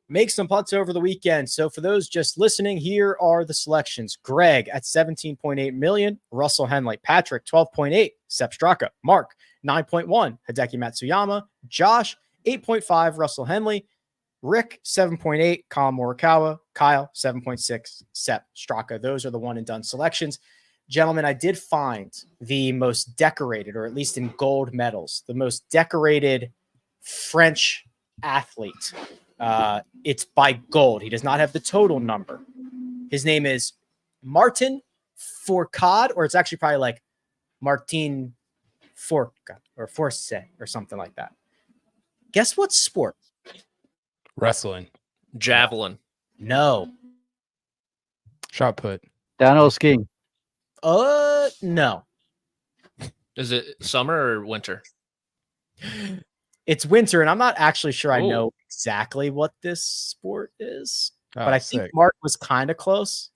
Make some putts over the weekend. So for those just listening, here are the selections. Greg at 17.8 million, Russell Henley. Patrick, 12.8, Sepp Straka. Mark, 9.1, Hideki Matsuyama. Josh, 8.5, Russell Henley. Rick, 7.8, Colin Morikawa. Kyle, 7.6, Sepp Straka. Those are the one and done selections. Gentlemen, I did find the most decorated, or at least in gold medals, the most decorated French athlete. It's by gold. He does not have the total number. His name is Martin Fourcade, or it's actually probably like Martin Fourcade or Force or something like that. Guess what sport? Wrestling. Javelin. No. Shot put. Downhill skiing. No. Is it summer or winter? It's winter, and I'm not actually sure I Ooh. know exactly what this sport is, Oh, but I sick. think Mark was kind of close.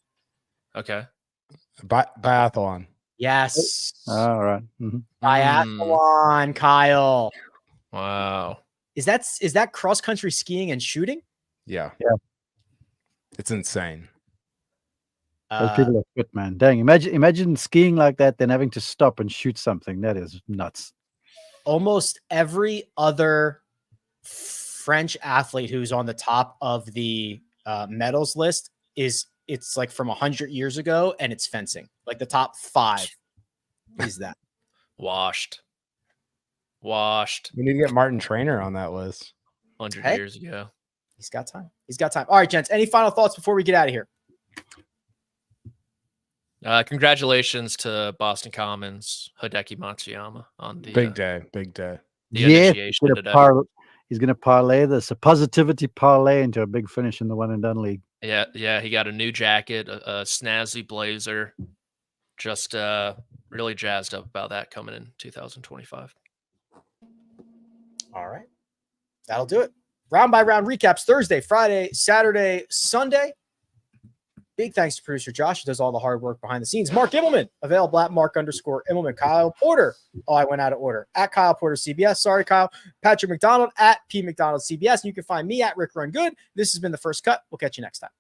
Okay. Biathlon. Yes. All right. Mhm. Biathlon, Kyle. Wow. Is that cross country skiing and shooting? Yeah. Yeah. It's insane. Those people are fit, man. Dang, imagine skiing like that, then having to stop and shoot something. That is nuts. Almost every other French athlete who's on the top of the medals list it's like from 100 years ago, and it's fencing. Like the top 5 is that. Washed. We need to get Martin Trainer on that list. 100 years ago. He's got time. All right, gents. Any final thoughts before we get out of here? Congratulations to Boston Commons Hideki Matsuyama on the big day. The Yes, initiation today. he's going to parlay this, a positivity parlay into a big finish in the one and done league. Yeah. He got a new jacket, a snazzy blazer. Just really jazzed up about that coming in 2025. All right. That'll do it. Round by round recaps Thursday, Friday, Saturday, Sunday. Big thanks to producer Josh, who does all the hard work behind the scenes. Mark Immelman, available at Mark_Immelman. Kyle Porter. Oh, I went out of order. At Kyle Porter CBS. Sorry, Kyle. Patrick McDonald at P McDonald CBS. And you can find me at Rick Run Good. This has been The First Cut. We'll catch you next time.